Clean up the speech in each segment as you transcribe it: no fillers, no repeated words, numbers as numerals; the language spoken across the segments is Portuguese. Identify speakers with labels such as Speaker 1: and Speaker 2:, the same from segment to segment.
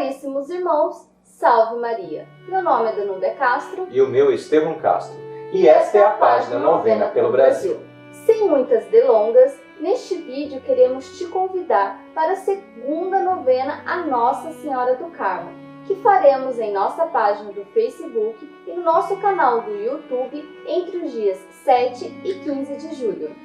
Speaker 1: Caríssimos irmãos, salve Maria! Meu nome é Danúbia Castro.
Speaker 2: E o meu é Estevão Castro. E esta é a página Novena pelo Brasil.
Speaker 1: Sem muitas delongas, neste vídeo queremos te convidar para a segunda novena a Nossa Senhora do Carmo, que faremos em nossa página do Facebook e no nosso canal do YouTube entre os dias 7 e 15 de julho.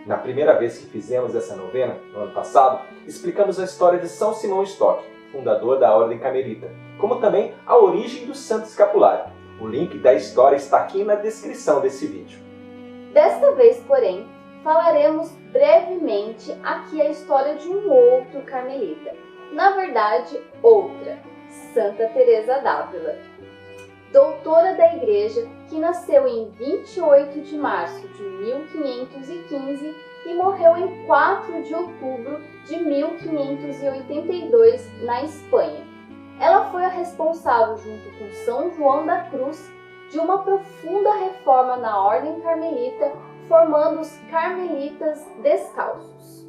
Speaker 2: Na primeira vez que fizemos essa novena, no ano passado, explicamos a história de São Simão Stock, fundador da Ordem Carmelita, como também a origem do Santo Escapulário. O link da história está aqui na descrição desse vídeo.
Speaker 1: Desta vez, porém, falaremos brevemente aqui a história de um outro carmelita. Na verdade, outra, Santa Teresa d'Ávila, doutora da Igreja, que nasceu em 28 de março de 1515 e morreu em 4 de outubro de 1582 na Espanha. Ela foi a responsável, junto com São João da Cruz, de uma profunda reforma na Ordem Carmelita, formando os Carmelitas Descalços.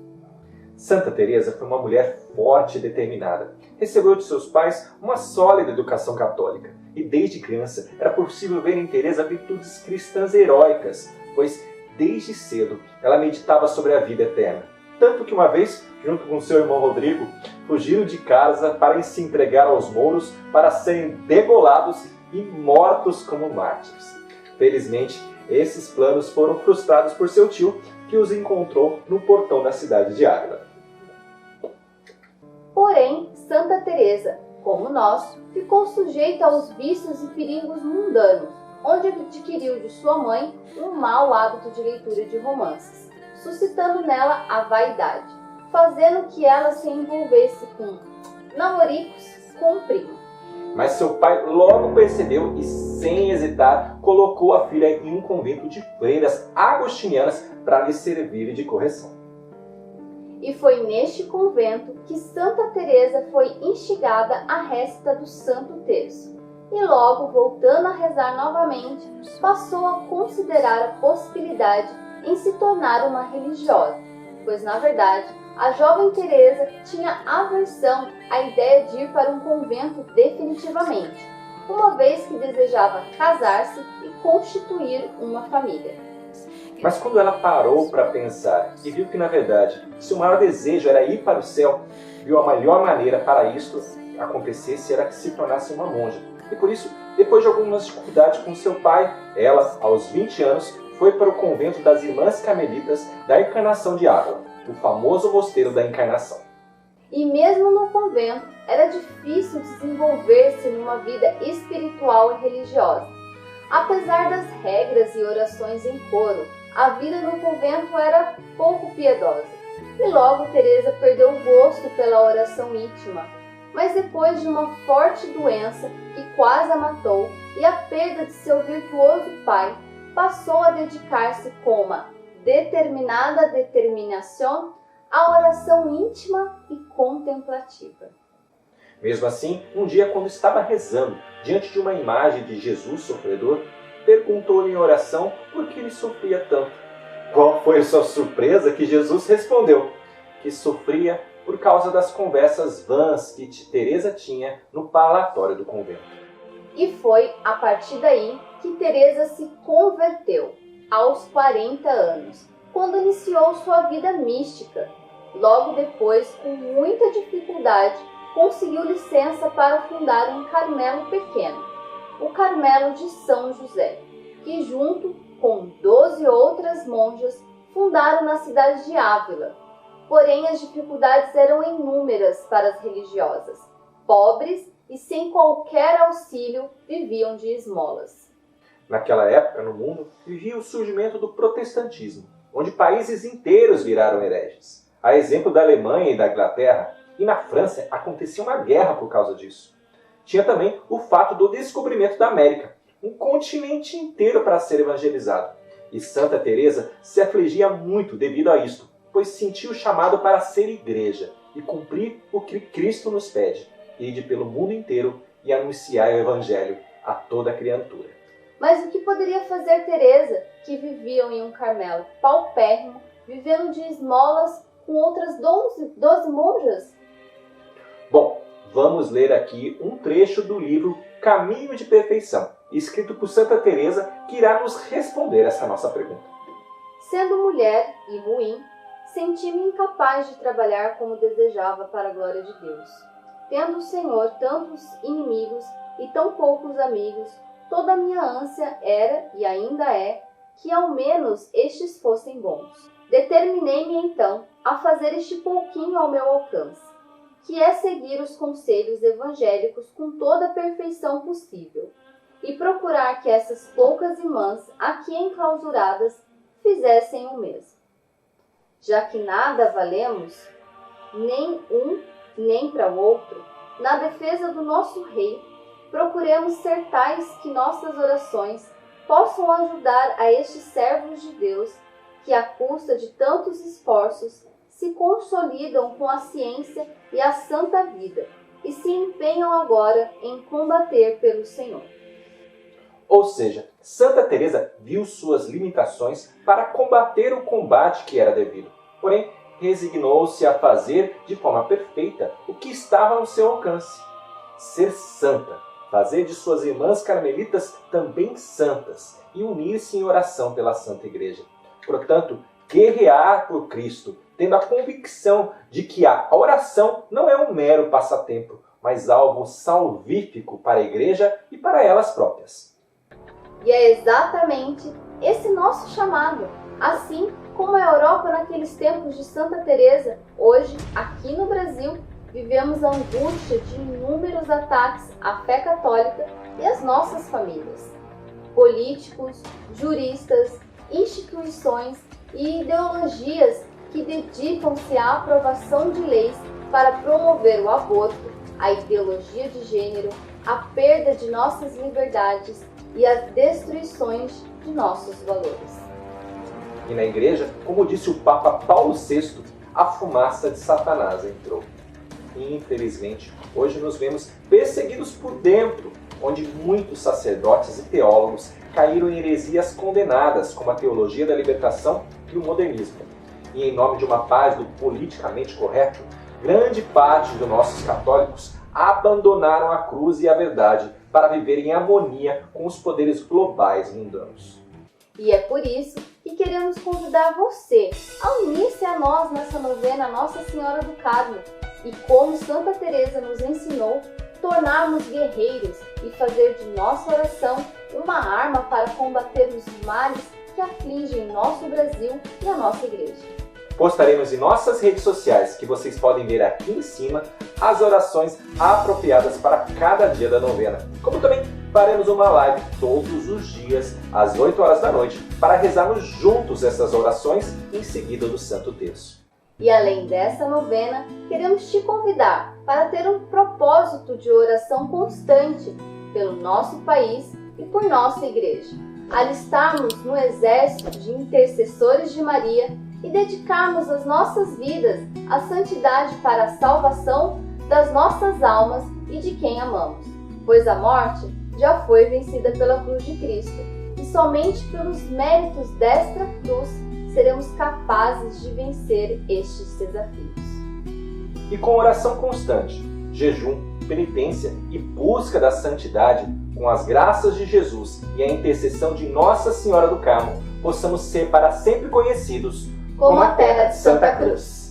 Speaker 2: Santa Teresa foi uma mulher forte e determinada. Recebeu de seus pais uma sólida educação católica e desde criança era possível ver em Teresa virtudes cristãs heróicas, pois desde cedo ela meditava sobre a vida eterna. Tanto que uma vez, junto com seu irmão Rodrigo, fugiram de casa para se entregar aos mouros para serem degolados e mortos como mártires. Felizmente, esses planos foram frustrados por seu tio, que os encontrou no portão da cidade de Ávila.
Speaker 1: Porém, Santa Teresa, como nós, ficou sujeita aos vícios e perigos mundanos, onde adquiriu de sua mãe um mau hábito de leitura de romances, suscitando nela a vaidade, fazendo que ela se envolvesse com namoricos com o primo.
Speaker 2: Mas seu pai logo percebeu e, sem hesitar, colocou a filha em um convento de freiras agostinianas para lhe servir de correção.
Speaker 1: E foi neste convento que Santa Teresa foi instigada à récita do Santo Terço. E logo, voltando a rezar novamente, passou a considerar a possibilidade em se tornar uma religiosa, pois na verdade a jovem Teresa tinha aversão à ideia de ir para um convento definitivamente, uma vez que desejava casar-se e constituir uma família.
Speaker 2: Mas quando ela parou para pensar e viu que na verdade seu maior desejo era ir para o céu, viu a melhor maneira para isto acontecesse era que se tornasse uma monja. E por isso, depois de algumas dificuldades com seu pai, ela, aos 20 anos, foi para o convento das Irmãs Carmelitas da Encarnação de Ávila, o famoso mosteiro da Encarnação.
Speaker 1: E mesmo no convento, era difícil desenvolver-se numa vida espiritual e religiosa. Apesar das regras e orações em coro, a vida no convento era pouco piedosa. E logo Teresa perdeu o gosto pela oração íntima. Mas depois de uma forte doença que quase a matou e a perda de seu virtuoso pai, passou a dedicar-se com uma determinada determinação à oração íntima e contemplativa.
Speaker 2: Mesmo assim, um dia quando estava rezando diante de uma imagem de Jesus sofredor, perguntou-lhe em oração por que ele sofria tanto. Qual foi a sua surpresa que Jesus respondeu que sofria por causa das conversas vãs que Teresa tinha no parlatório do convento.
Speaker 1: E foi a partir daí que Teresa se converteu, aos 40 anos, quando iniciou sua vida mística. Logo depois, com muita dificuldade, conseguiu licença para fundar um Carmelo pequeno, o Carmelo de São José, que junto com 12 outras monjas fundaram na cidade de Ávila. Porém, as dificuldades eram inúmeras para as religiosas. Pobres e sem qualquer auxílio, viviam de esmolas.
Speaker 2: Naquela época, no mundo, vivia o surgimento do protestantismo, onde países inteiros viraram hereges. A exemplo da Alemanha e da Inglaterra, e na França acontecia uma guerra por causa disso. Tinha também o fato do descobrimento da América, um continente inteiro para ser evangelizado. E Santa Teresa se afligia muito devido a isto, pois sentiu o chamado para ser igreja e cumprir o que Cristo nos pede, ide pelo mundo inteiro e anunciar o Evangelho a toda criatura.
Speaker 1: Mas o que poderia fazer Teresa, que vivia em um Carmelo paupérrimo, vivendo de esmolas com outras 12 monjas?
Speaker 2: Bom, vamos ler aqui um trecho do livro Caminho de Perfeição, escrito por Santa Teresa, que irá nos responder essa nossa pergunta.
Speaker 1: Sendo mulher e ruim, senti-me incapaz de trabalhar como desejava para a glória de Deus. Tendo o Senhor tantos inimigos e tão poucos amigos, toda a minha ânsia era, e ainda é, que ao menos estes fossem bons. Determinei-me então a fazer este pouquinho ao meu alcance, que é seguir os conselhos evangélicos com toda a perfeição possível, e procurar que essas poucas irmãs aqui enclausuradas fizessem o mesmo. Já que nada valemos, nem um nem para o outro, na defesa do nosso Rei, procuremos ser tais que nossas orações possam ajudar a estes servos de Deus que, à custa de tantos esforços, se consolidam com a ciência e a santa vida e se empenham agora em combater pelo Senhor.
Speaker 2: Ou seja, Santa Teresa viu suas limitações para combater o combate que era devido. Porém, resignou-se a fazer de forma perfeita o que estava ao seu alcance. Ser santa, fazer de suas irmãs carmelitas também santas e unir-se em oração pela Santa Igreja. Portanto, guerrear por Cristo, tendo a convicção de que a oração não é um mero passatempo, mas algo salvífico para a Igreja e para elas próprias.
Speaker 1: E é exatamente esse nosso chamado. Assim como a Europa naqueles tempos de Santa Teresa, hoje, aqui no Brasil, vivemos a angústia de inúmeros ataques à fé católica e às nossas famílias. Políticos, juristas, instituições e ideologias que dedicam-se à aprovação de leis para promover o aborto, a ideologia de gênero, a perda de nossas liberdades e as destruições de nossos valores.
Speaker 2: E na Igreja, como disse o Papa Paulo VI, a fumaça de Satanás entrou. Infelizmente, hoje nos vemos perseguidos por dentro, onde muitos sacerdotes e teólogos caíram em heresias condenadas, como a teologia da libertação e o modernismo. E em nome de uma paz do politicamente correto, grande parte dos nossos católicos abandonaram a cruz e a verdade para viver em harmonia com os poderes globais mundanos.
Speaker 1: E é por isso que queremos convidar você a unir-se a nós nessa novena Nossa Senhora do Carmo e, como Santa Teresa nos ensinou, tornarmos guerreiros e fazer de nossa oração uma arma para combater os males que afligem nosso Brasil e a nossa Igreja.
Speaker 2: Postaremos em nossas redes sociais, que vocês podem ver aqui em cima, as orações apropriadas para cada dia da novena. Como também faremos uma live todos os dias, às 8 horas da noite, para rezarmos juntos essas orações em seguida do Santo Terço.
Speaker 1: E além dessa novena, queremos te convidar para ter um propósito de oração constante pelo nosso país e por nossa Igreja. Alistarmos no exército de intercessores de Maria e dedicarmos as nossas vidas à santidade para a salvação das nossas almas e de quem amamos, pois a morte já foi vencida pela cruz de Cristo e somente pelos méritos desta cruz seremos capazes de vencer estes desafios.
Speaker 2: E com oração constante, jejum, penitência e busca da santidade, com as graças de Jesus e a intercessão de Nossa Senhora do Carmo, possamos ser para sempre conhecidos
Speaker 1: como a terra de Santa Cruz.